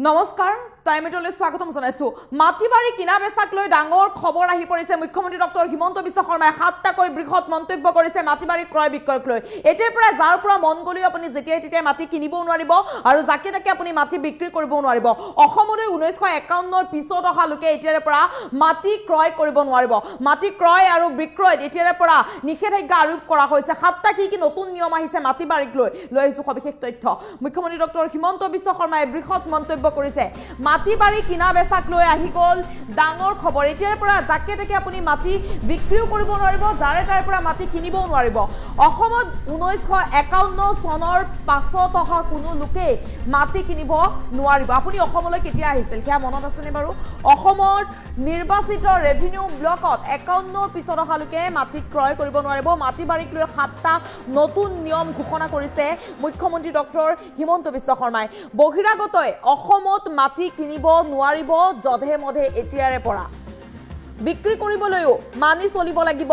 নমস্কাৰ টাইমেটলৈ স্বাগতম জনাইছো মাটিবাৰী কিনা বেচাক লৈ ডাঙৰ খবৰ আহি পৰিছে মুখ্যমন্ত্ৰী ডক্টৰ হিমন্ত বিশ্ব শৰ্মাই সাতটাকৈ বৃহৎ মন্তব্য কৰিছে মাটিবাৰী ক্ৰয় বিক্ৰয়ক লৈ এতিয়াৰ পৰা যাৰ পৰা মন গলি আপুনি যেতিয়াই তেতিয়াই মাটি কিনিব নোৱাৰিব আৰু যাকে তাকে আপুনি মাটি বিক্ৰী কৰিব নোৱাৰিব অসমলৈ 1951 ৰ পিছত অহা লোকে এতিয়াৰ পৰা মাটি ক্ৰয় কৰিব নোৱাৰিব মাটি ক্ৰয় আৰু বিক্ৰয় এতিয়াৰ পৰা নিষেধাজ্ঞা আৰোপ কৰা হৈছে সাতটা কি নতুন নিয়ম আহিছে মাটিবাৰীক লৈ আহিছো সবিশেষ তথ্য মুখ্যমন্ত্ৰী ডক্টৰ হিমন্ত বিশ্ব শৰ্মাই বৃহৎ মন্তব্য কৰিছে মাটিবাৰী কিনা বেচাক লৈ আহি গল ডাঙৰ খবৰ এতিয়াৰ পৰা যাকে তাকে আপুনি মাটি বিক্ৰীও কৰিব নোৱাৰিব যাৰে তাৰ পৰা মাটি কিনিব নোৱাৰিব অসমত 1951 চনৰ পাছত অহা কোনো লোকে মাটি কিনিব নোৱাৰিব আপুনি অসমলৈ কেতিয়া আহিছিল কিয়া মনত আছে নে বাৰু অসমৰ নিৰ্বাচিত ৰেভিনিউ ব্লকত 51 ৰ পিছত অহা লোকে মাটি ক্ৰয় কৰিব নোৱাৰিব মাটিবাৰীক লৈ সাতটা নতুন নিয়ম ঘোষণা কৰিছে মুখ্যমন্ত্ৰী ডক্টৰ হিমন্ত বিশ্ব শৰ্মাই বহিৰাগতই অসমত মাটি কিনিব নোৱাৰিব জধে মধে এতিয়াৰে পৰা বিক্ৰী কৰিবলৈও মানি চলিব লাগিব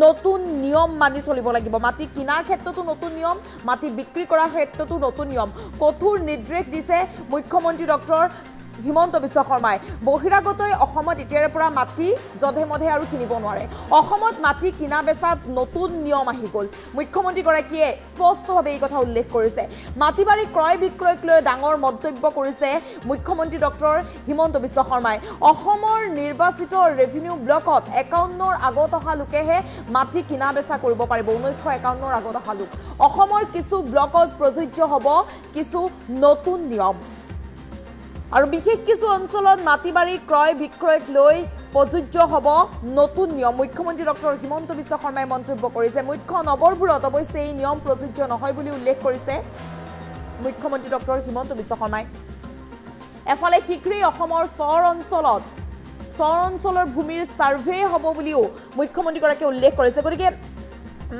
নতুন নিয়ম মানি চলিব লাগিব মাটি কিনাৰ ক্ষেত্ৰতো নতুন নিয়ম মাটি বিক্ৰী কৰাৰ ক্ষেত্ৰতো নতুন নিয়ম কঠোৰ নিৰ্দেশ দিছে মুখ্যমন্ত্ৰী ডক্টৰ হিমন্ত বিশ্ব শৰ্মাই বহিৰাগতই অসমত এতিয়াৰ পৰা মাটি জধে মধে আৰু কিনিব নোৱাৰে অসমত মাটি কিনা বেচাত নতুন নিয়ম আহি গল মুখ্যমন্ত্ৰী গৰাকীয়ে স্পষ্টভাৱে এই কথা উল্লেখ কৰিছে মাটিবাৰী ক্ৰয় বিক্ৰয়ক লৈ ডাঙৰ মন্তব্য কৰিছে মুখ্যমন্ত্ৰী ডক্টৰ হিমন্ত বিশ্ব শৰ্মাই অসমৰ নিৰ্বাচিত ৰেভিনিউ ব্লকত 51 ৰ আগত অহা লোকেহে মাটি কিনা বেচা কৰিব পাৰিব 1951 ৰ আগত অহা লোক অসমৰ কিছু ব্লকত প্ৰযোজ্য হ'ব কিছু নতুন নিয়ম আৰু বিশেষ কিছু অঞ্চলত মাটিবাৰী ক্ৰয় বিক্ৰয়ক লৈ প্ৰযোজ্য হ'ব নতুন নিয়ম মুখ্যমন্ত্ৰী ডক্টৰ হিমন্ত বিশ্ব শৰ্মাই মন্তব্য কৰিছে মুখ্য নগৰবোৰত অৱশ্যে এই নিয়ম প্ৰযোজ্য নহয় বুলি উল্লেখ কৰিছে মুখ্যমন্ত্ৰী ডক্টৰ হিমন্ত বিশ্ব শৰ্মাই এফালে শীঘ্ৰেই অসমৰ চৰ অঞ্চলৰ ভূমিৰ সাৰ্ভে হ'ব বুলিও মুখ্যমন্ত্ৰীগৰাকীয়ে উল্লেখ কৰিছে গতিকে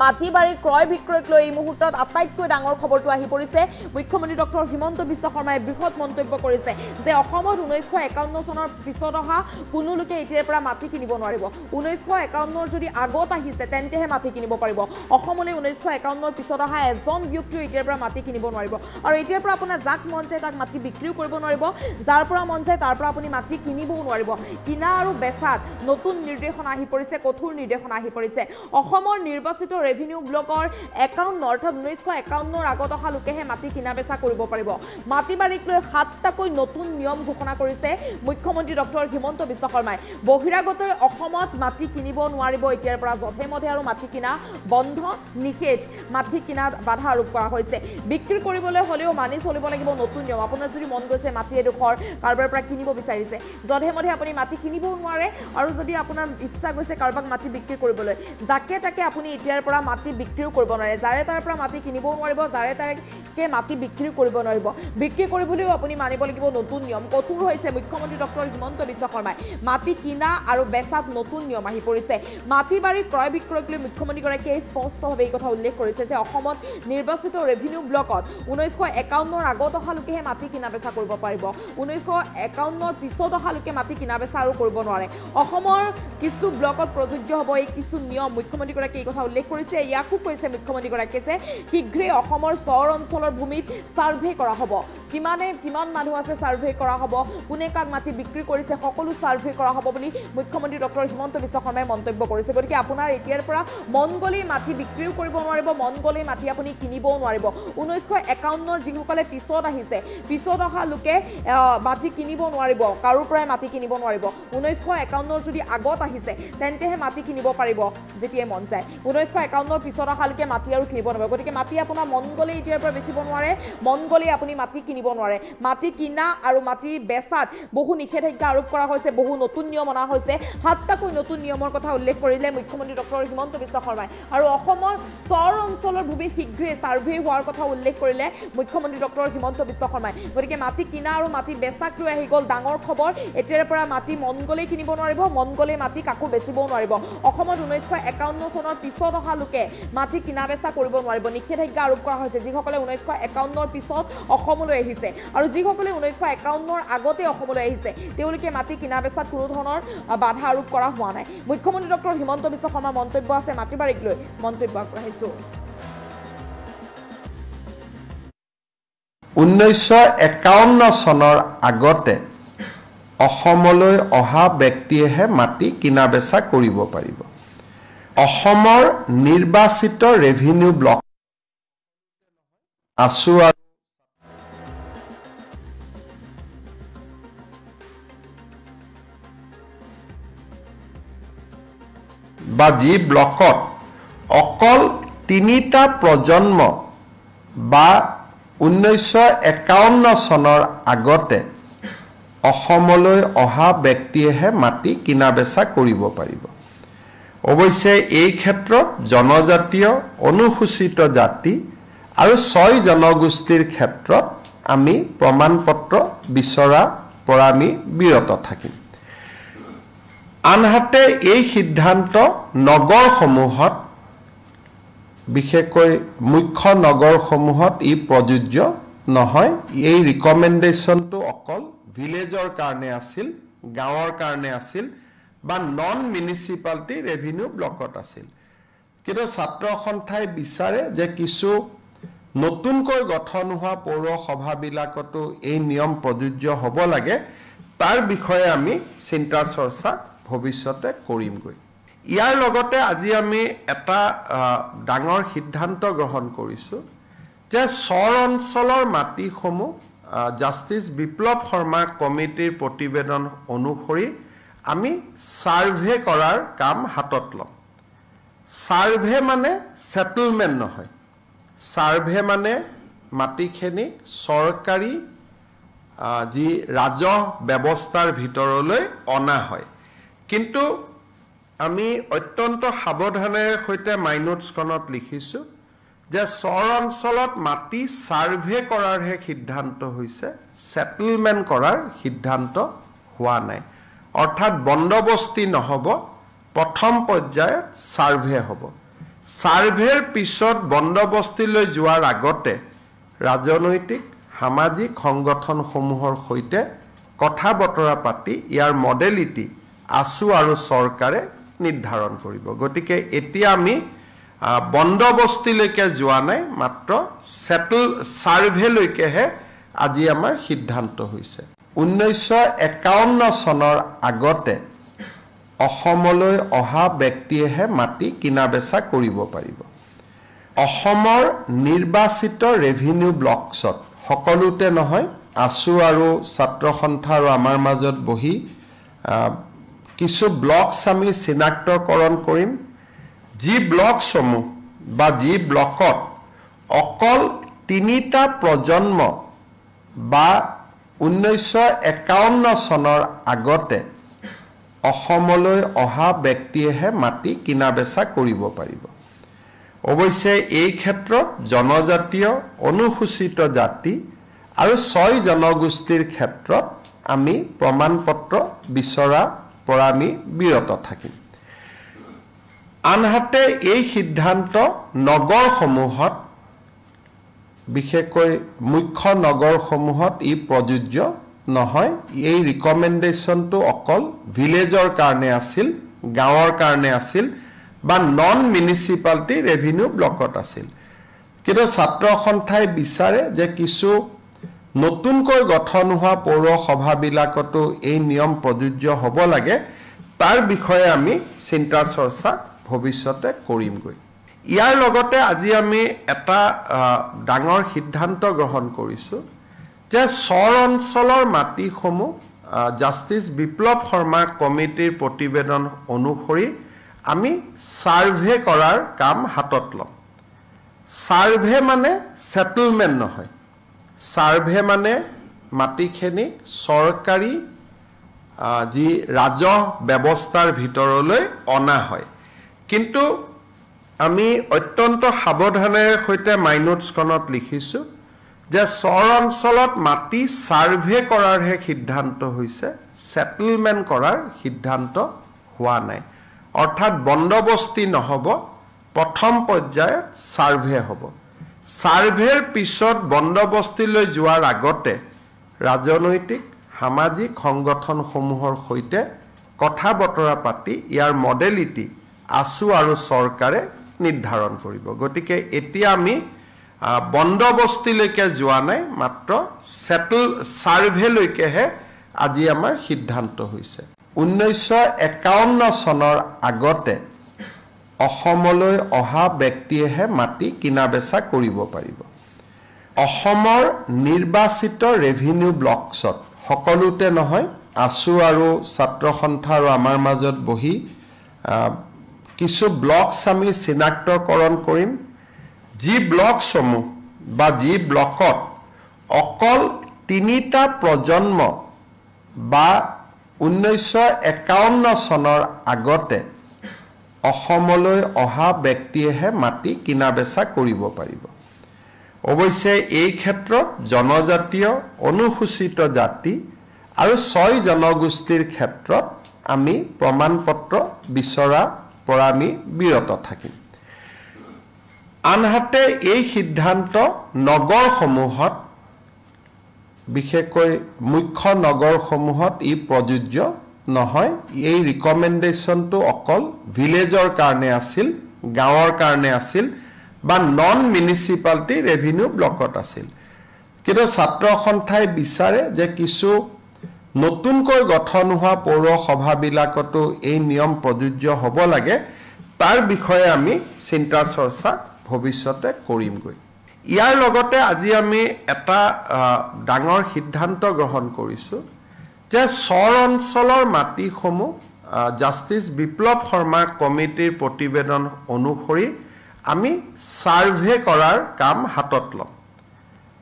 মাটিবাৰী ক্ৰয় বিক্ৰয়ক লৈ এই মুহূৰ্তত আটাইতকৈ ডাঙৰ খবৰটো আহি পৰিছে মুখ্যমন্ত্ৰী ডক্টৰ হিমন্ত বিশ্ব শৰ্মাই বৃহৎ মন্তব্য কৰিছে যে অসমত 1951 চনৰ পিছত অহা কোনো লোকে এতিয়াৰ পৰা মাটি কিনিব নোৱাৰিব 1951 যদি আগত আহিছে তেন্তেহে মাটি কিনিব পাৰিব অসমলৈ 1951 পিছত অহা এজন ব্যক্তিও এতিয়াৰ পৰা মাটি কিনিব নোৱাৰিব আৰু এতিয়াৰ পৰা আপোনাৰ যাক মন যায় তাক মাটি বিক্ৰীও কৰিব নোৱাৰিব যাৰ পৰা মন যায় তাৰ পৰা আপুনি মাটি কিনিবও নোৱাৰিব কিনা আৰু বেচাত নতুন নিৰ্দেশনা আহি পৰিছে কঠোৰ নিৰ্দেশনা আহি পৰিছে অসমৰ নিৰ্বাচিত ৰেভিনিউ ব্লকৰ 51 অৰ্থাৎ 1951 ৰ আগত অহা লোকেহে মাটি কিনা বেচা কৰিব পাৰিব মাটিবাৰীক লৈ সাতটাকৈ নতুন নিয়ম ঘোষণা কৰিছে মুখ্যমন্ত্ৰী ডক্টৰ হিমন্ত বিশ্ব শৰ্মাই বহিৰাগতই অসমত মাটি কিনিব নোৱাৰিব এতিয়াৰ পৰা জধে মধে আৰু মাটি কিনা বন্ধ নিষেধ মাটি কিনা বাধা আৰোপ কৰা হৈছে বিক্ৰী কৰিবলৈ হলেও মানি চলিব লাগিব নতুন নিয়ম আপোনাৰ যদি মন গৈছে মাটি এডোখৰ কাৰোবাৰ পৰা কিনিব বিচাৰিছে জধে মধে আপুনি মাটি কিনিবও নোৱাৰে আৰু যদি আপোনাৰ ইচ্ছা গৈছে কাৰোবাক মাটি বিক্ৰী কৰিবলৈ যাকে তাকে আপুনি এতিয়াৰ পৰা মাটি বিক্ৰীও কৰিব নোৱাৰে যাৰে তাৰ পৰা মাটি কিনিবও নোৱাৰিব যাৰে তাকে মাটি বিক্ৰী কৰিব নোৱাৰিব বিক্ৰী কৰিবলৈও আপুনি মানিব লাগিব নতুন নিয়ম কঠোৰ হৈছে মুখ্যমন্ত্ৰী ডক্টৰ হিমন্ত বিশ্ব শৰ্মাই মাটি কিনা আৰু বেচাত নতুন নিয়ম আহি পৰিছে মাটিবাৰী ক্ৰয় বিক্ৰয়ক লৈ মুখ্যমন্ত্ৰীগৰাকীয়ে স্পষ্টভাৱে এই কথা উল্লেখ কৰিছে যে অসমত নিৰ্বাচিত ৰেভিনিউ ব্লকত 1951 ৰ আগত অহা লোকেহে মাটি কিনা বেচা কৰিব পাৰিব 1951 ৰ পিছত অহা লোকে মাটি কিনা বেচা আৰু কৰিব নোৱাৰে অসমৰ কিছু ব্লকত প্ৰযোজ্য হ'ব এই কিছু নিয়ম মুখ্যমন্ত্ৰীগৰাকীয়ে এই কথা উল্লেখ কৰিছে ইয়াকো কৈছে মুখ্যমন্ত্ৰীগৰাকীয়ে যে শীঘ্ৰেই অসমৰ চৰ অঞ্চলৰ ভূমিত সাৰ্ভে কৰা হ'ব কিমান মানুহ আছে সাৰ্ভে কৰা হ'ব কোনে কাক মাটি বিক্ৰী কৰিছে সকলো সাৰ্ভে কৰা হ'ব বুলি মুখ্যমন্ত্ৰী ডক্টৰ হিমন্ত বিশ্ব শৰ্মাই মন্তব্য কৰিছে গতিকে আপোনাৰ এতিয়াৰ পৰা মন গলেই মাটি বিক্ৰীও কৰিব নোৱাৰিব মন গলেই মাটি আপুনি কিনিবও নোৱাৰিব 1951 ৰ যিসকলে পিছত আহিছে পিছত অহা লোকে মাটি কিনিব নোৱাৰিব কাৰোৰ পৰাই মাটি কিনিব নোৱাৰিব 1951 ৰ যদি আগত আহিছে তেন্তেহে মাটি কিনিব পাৰিব যেতিয়াই মন যায় 1951 ৰ পিছত অহা লোকে মাটি আৰু কিনিব নোৱাৰিব গতিকে মাটি আপোনাৰ মন গলেই এতিয়াৰ পৰা বেচিব নোৱাৰে মন গলেই আপুনি মাটি কিনিব নোৱাৰে মাটি কিনা আৰু মাটি বেচাত বহু নিষেধাজ্ঞা আৰোপ কৰা হৈছে বহু নতুন নিয়ম অনা হৈছে সাতটাকৈ নতুন নিয়মৰ কথা উল্লেখ কৰিলে মুখ্যমন্ত্ৰী ডক্টৰ হিমন্ত বিশ্ব শৰ্মাই আৰু অসমৰ চৰ অঞ্চলৰ ভূমি শীঘ্ৰেই সাৰ্ভে হোৱাৰ কথা উল্লেখ কৰিলে মুখ্যমন্ত্ৰী ডক্টৰ হিমন্ত বিশ্ব শৰ্মাই গতিকে মাটি কিনা আৰু মাটি বেচাক লৈ আহি গল ডাঙৰ খবৰ এতিয়াৰ পৰা মাটি মন গলেই কিনিব নোৱাৰিব মন গলেই মাটি কাকো বেচিবও নোৱাৰিব অসমত 1951 চনৰ পিছত অহা লোকে মাটি কিনা বেচা কৰিব নোৱাৰিব নিষেধাজ্ঞা আৰোপ কৰা হৈছে যিসকলে 1951 ৰ পিছত অসমলৈ আহিছে আৰু যিসকলে 1951 ৰ আগতে অসমলৈ আহিছে তেওঁলোকে মাটি কিনা বেচাত কোনো ধৰণৰ বাধা আৰোপ কৰা হোৱা নাই মুখ্যমন্ত্ৰী ডক্টৰ হিমন্ত বিশ্ব শৰ্মাৰ মন্তব্য আছে মাটিবাৰীক লৈ মন্তব্য আগবঢ়াইছো 1951 চনৰ আগতে অসমলৈ অহা ব্যক্তিয়েহে মাটি কিনা বেচা কৰিব পাৰিব। অসমৰ নিৰ্বাচিত ৰেভিনিউ ব্লক আছু বা যি ব্লকত অকল 3টা প্ৰজন্ম বা 1951 চনৰ আগতে অসমলৈ অহা ব্যক্তিয়েহে মাটি কিনা বেচা কৰিব পাৰিব। অৱশ্যে এই ক্ষেত্ৰত জনজাতীয় অনুসূচিত জাতি আৰু 6 জনগোষ্ঠীৰ ক্ষেত্ৰত আমি প্ৰমাণপত্ৰ বিচৰা পৰা আমি বিৰত থাকিম। আনহাতে এই সিদ্ধান্ত নগৰসমূহত বিশেষকৈ মুখ্য নগৰসমূহত ই প্ৰযোজ্য নহয়। এই ৰিকমেণ্ডেশ্যনটো অকল ভিলেজৰ কাৰণে আছিল, গাঁৱৰ কাৰণে আছিল বা নন মিউনিচিপালিটি ৰেভিনিউ ব্লকত আছিল। কিন্তু ছাত্ৰ সন্থাই বিচাৰে যে কিছু নতুনকৈ গঠন হোৱা পৌৰসভাবিলাকতো এই নিয়ম প্ৰযোজ্য হ'ব লাগে। তাৰ বিষয়ে আমি চিন্তা চৰ্চা ভৱিষ্যতে কৰিমগৈ। ইয়াৰ লগতে আজি আমি এটা ডাঙৰ সিদ্ধান্ত গ্ৰহণ কৰিছোঁ যে চৰ অঞ্চলৰ মাটিসমূহ জাষ্টিছ বিপ্লৱ শৰ্মা কমিটিৰ প্ৰতিবেদন অনুসৰি আমি ছাৰ্ভে কৰাৰ কাম হাতত ল'ম। ছাৰ্ভে মানে ছেটেলমেণ্ট নহয়। ছাৰ্ভে মানে মাটিখিনি চৰকাৰী যি ৰাজহ ব্যৱস্থাৰ ভিতৰলৈ অনা হয়। কিন্তু আমি অত্যন্ত সাৱধানেৰে সৈতে মাইনোটছখনত লিখিছোঁ যে চৰ অঞ্চলত মাটি ছাৰ্ভে কৰাৰহে সিদ্ধান্ত হৈছে, ছেটেলমেণ্ট কৰাৰ সিদ্ধান্ত হোৱা নাই। অৰ্থাৎ বন্দবস্তি নহ'ব, প্ৰথম পৰ্যায়ত ছাৰ্ভে হ'ব। ছাৰ্ভেৰ পিছত বন্দবস্তিলৈ যোৱাৰ আগতে ৰাজনৈতিক সামাজিক সংগঠনসমূহৰ সৈতে কথা বতৰা পাতি ইয়াৰ মডেলিটি আছু আৰু চৰকাৰে নিৰ্ধাৰণ কৰিব। গতিকে এতিয়া আমি বন্দবস্তিলৈকে যোৱা নাই, মাত্ৰ ছাৰ্ভেলৈকেহে আজি আমাৰ সিদ্ধান্ত হৈছে। 1951 চনৰ আগতে অসমলৈ অহা ব্যক্তিয়েহে মাটি কিনা বেচা কৰিব পাৰিব। অসমৰ নিৰ্বাচিত ৰেভিনিউ ব্লকছত সকলোতে নহয়, আছু আৰু ছাত্ৰ সন্থা আৰু আমাৰ মাজত বহি কিছু ব্লকছ আমি চিনাক্তকৰণ কৰিম। যি ব্লকসমূহ বা যি ব্লকত অকল 3টা প্ৰজন্ম বা 1951 চনৰ আগতে অসমলৈ অহা ব্যক্তিয়েহে মাটি কিনা বেচা কৰিব পাৰিব। অৱশ্যে এই ক্ষেত্ৰত জনজাতীয় অনুসূচিত জাতি আৰু 6 জনগোষ্ঠীৰ ক্ষেত্ৰত আমি প্ৰমাণপত্ৰ বিচৰা পৰা আমি বিৰত থাকিম। আনহাতে এই সিদ্ধান্ত নগৰসমূহত বিশেষকৈ মুখ্য নগৰসমূহত ই প্ৰযোজ্য নহয়। এই ৰিকমেণ্ডেশ্যনটো অকল ভিলেজৰ কাৰণে আছিল, গাঁৱৰ কাৰণে আছিল বা নন মিউনিচিপালিটি ৰেভিনিউ ব্লকত আছিল। কিন্তু ছাত্ৰ সন্থাই বিচাৰে যে কিছু নতুনকৈ গঠন হোৱা পৌৰসভাবিলাকতো এই নিয়ম প্ৰযোজ্য হ'ব লাগে। তাৰ বিষয়ে আমি চিন্তা চৰ্চা ভৱিষ্যতে কৰিমগৈ। ইয়াৰ লগতে আজি আমি এটা ডাঙৰ সিদ্ধান্ত গ্ৰহণ কৰিছোঁ যে চৰ অঞ্চলৰ মাটিসমূহ জাষ্টিছ বিপ্লৱ শৰ্মা কমিটিৰ প্ৰতিবেদন অনুসৰি আমি ছাৰ্ভে কৰাৰ কাম হাতত ল'ম। ছাৰ্ভে মানে ছেটেলমেণ্ট নহয়। ছাৰ্ভে মানে মাটিখিনি চৰকাৰী যি ৰাজহ ব্যৱস্থাৰ ভিতৰলৈ অনা হয়। কিন্তু আমি অত্যন্ত সাৱধানেৰে সৈতে মাইনোটছখনত লিখিছোঁ যে চৰ অঞ্চলত মাটি ছাৰ্ভে কৰাৰহে সিদ্ধান্ত হৈছে, ছেটেলমেণ্ট কৰাৰ সিদ্ধান্ত হোৱা নাই। অৰ্থাৎ বন্দবস্তি নহ'ব, প্ৰথম পৰ্যায়ত ছাৰ্ভে হ'ব। ছাৰ্ভেৰ পিছত বন্দবস্তিলৈ যোৱাৰ আগতে ৰাজনৈতিক সামাজিক সংগঠনসমূহৰ সৈতে কথা বতৰা পাতি ইয়াৰ মডেলিটি আছু আৰু চৰকাৰে নিৰ্ধাৰণ কৰিব। গতিকে এতিয়া আমি বন্দবস্তিলৈকে যোৱা নাই, মাত্ৰ সেটেল সাৰ্ভেলৈকেহে আজি আমাৰ সিদ্ধান্ত হৈছে। 1951 চনৰ আগতে অসমলৈ অহা ব্যক্তিয়েহে মাটি কিনা বেচা কৰিব পাৰিব। অসমৰ নিৰ্বাচিত ৰেভিনিউ ব্লকছত সকলোতে নহয়, আছু আৰু ছাত্ৰ সন্থা আৰু আমাৰ মাজত বহি কিছু ব্লকছ আমি চিনাক্তকৰণ কৰিম, যি ব্লকসমূহ বা যি ব্লকত অকল 3টা প্ৰজন্ম বা 1951 চনৰ আগতে অসমলৈ অহা ব্যক্তিয়েহে মাটি কিনা বেচা কৰিব পাৰিব। অৱশ্যে এই ক্ষেত্ৰত জনজাতীয়, অনুসূচিত জাতি আৰু 6 জনগোষ্ঠীৰ ক্ষেত্ৰত আমি প্ৰমাণপত্ৰ বিচৰাৰ পৰা আমি বিৰত থাকিম। আনহাতে এই সিদ্ধান্ত নগৰসমূহত, বিশেষকৈ মুখ্য নগৰসমূহত ই প্ৰযোজ্য নহয়। এই ৰিকমেণ্ডেশ্যনটো অকল ভিলেজৰ কাৰণে আছিল, গাঁৱৰ কাৰণে আছিল বা নন মিউনিচিপালিটি ৰেভিনিউ ব্লকত আছিল। কিন্তু ছাত্ৰ সন্থাই বিচাৰে যে কিছু নতুনকৈ গঠন হোৱা পৌৰসভাবিলাকতো এই নিয়ম প্ৰযোজ্য হ'ব লাগে। তাৰ বিষয়ে আমি চিন্তা চৰ্চা ভৱিষ্যতে কৰিমগৈ। ইয়াৰ লগতে আজি আমি এটা ডাঙৰ সিদ্ধান্ত গ্ৰহণ কৰিছোঁ যে চৰ অঞ্চলৰ মাটিসমূহ জাষ্টিছ বিপ্লৱ শৰ্মা কমিটিৰ প্ৰতিবেদন অনুসৰি আমি সাৰ্ভে কৰাৰ কাম হাতত ল'ম।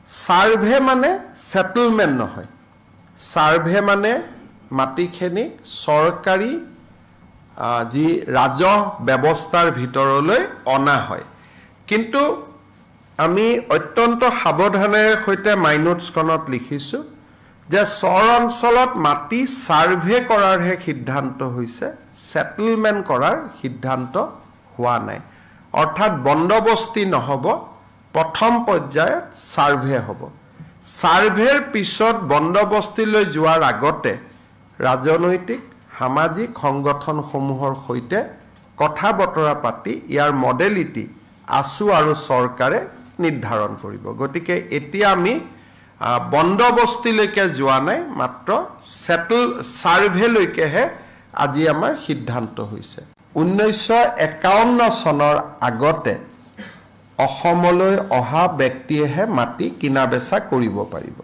সাৰ্ভে মানে সেটেলমেণ্ট নহয়, সাৰ্ভে মানে মাটিখিনিক চৰকাৰী যি ৰাজহ ব্যৱস্থাৰ ভিতৰলৈ অনা হয়। কিন্তু আমি অত্যন্ত সাৱধানেৰে সৈতে মাইনোটছখনত লিখিছোঁ যে চৰ অঞ্চলত মাটি সাৰ্ভে কৰাৰহে সিদ্ধান্ত হৈছে, সেটেলমেণ্ট কৰাৰ সিদ্ধান্ত হোৱা নাই। অৰ্থাৎ বন্দবস্তি নহ'ব, প্ৰথম পৰ্যায়ত সাৰ্ভে হ'ব। সাৰ্ভেৰ পিছত বন্দবস্তিলৈ যোৱাৰ আগতে ৰাজনৈতিক সামাজিক সংগঠনসমূহৰ সৈতে কথা বতৰা পাতি ইয়াৰ মডেলিটি আছু আৰু চৰকাৰে নিৰ্ধাৰণ কৰিব। গতিকে এতিয়া আমি বন্দবস্তিলৈকে যোৱা নাই, মাত্ৰ সেটেল সাৰ্ভেলৈকেহে আজি আমাৰ সিদ্ধান্ত হৈছে। 1951 চনৰ আগতে অসমলৈ অহা ব্যক্তিয়েহে মাটি কিনা বেচা কৰিব পাৰিব।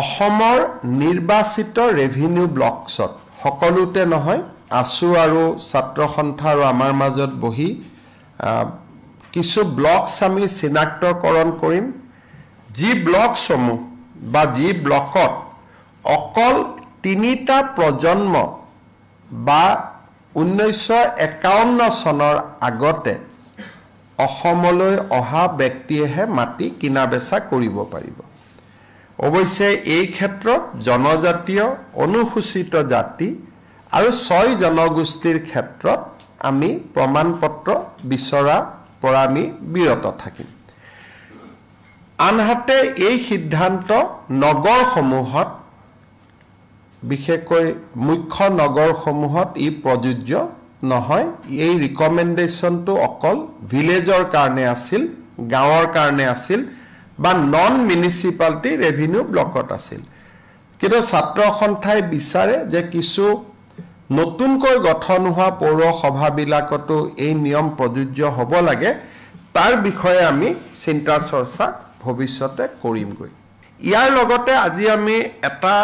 অসমৰ নিৰ্বাচিত ৰেভিনিউ ব্লকছত সকলোতে নহয়, আছু আৰু ছাত্ৰ সন্থা আৰু আমাৰ মাজত বহি কিছু ব্লকছ আমি চিনাক্তকৰণ কৰিম, যি ব্লকসমূহ বা যি ব্লকত অকল 3টা প্ৰজন্ম বা 1951 চনৰ আগতে অসমলৈ অহা ব্যক্তিয়েহে মাটি কিনা বেচা কৰিব পাৰিব। অৱশ্যে এই ক্ষেত্ৰত জনজাতীয়, অনুসূচিত জাতি আৰু 6 জনগোষ্ঠীৰ ক্ষেত্ৰত আমি প্ৰমাণপত্ৰ বিচৰাৰ পৰা আমি বিৰত থাকিম। আনহাতে এই সিদ্ধান্ত নগৰসমূহত, বিশেষকৈ মুখ্য নগৰসমূহত ই প্ৰযোজ্য নহয়। এই ৰিকমেণ্ডেশ্যনটো অকল ভিলেজৰ কাৰণে আছিল, গাঁৱৰ কাৰণে আছিল বা নন মিউনিচিপালিটি ৰেভিনিউ ব্লকত আছিল। কিন্তু ছাত্ৰ সন্থাই বিচাৰে যে কিছু নতুনকৈ গঠন হোৱা পৌৰসভাবিলাকতো এই নিয়ম প্ৰযোজ্য হ'ব লাগে। তাৰ বিষয়ে আমি চিন্তা চৰ্চা ভৱিষ্যতে কৰিমগৈ। ইয়াৰ লগতে আজি আমি এটা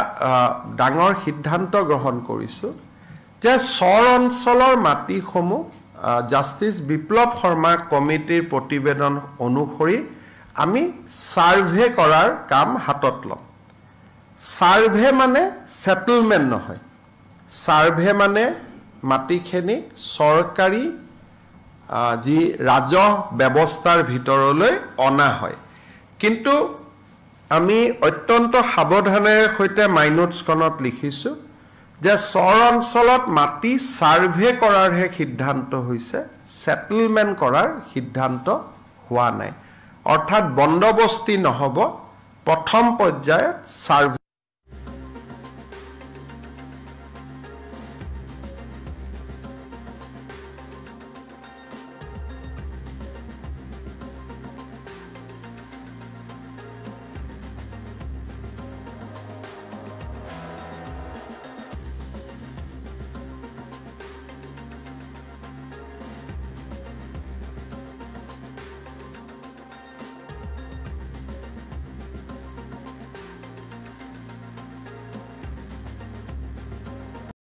ডাঙৰ সিদ্ধান্ত গ্ৰহণ কৰিছোঁ যে চৰ অঞ্চলৰ মাটিসমূহ জাষ্টিছ বিপ্লৱ শৰ্মা কমিটিৰ প্ৰতিবেদন অনুসৰি আমি সাৰ্ভে কৰাৰ কাম হাতত ল'ম। সাৰ্ভে মানে সেটেলমেণ্ট নহয়, সাৰ্ভে মানে মাটিখিনিক চৰকাৰী যি ৰাজহ ব্যৱস্থাৰ ভিতৰলৈ অনা হয়। কিন্তু আমি অত্যন্ত সাৱধানেৰে সৈতে মাইনোটছখনত লিখিছোঁ যে চৰ অঞ্চলত মাটি সাৰ্ভে কৰাৰহে সিদ্ধান্ত হৈছে, সেটেলমেণ্ট কৰাৰ সিদ্ধান্ত হোৱা নাই। অৰ্থাৎ বন্দবস্তি নহ'ব, প্ৰথম পৰ্যায়ত সাৰ্ভে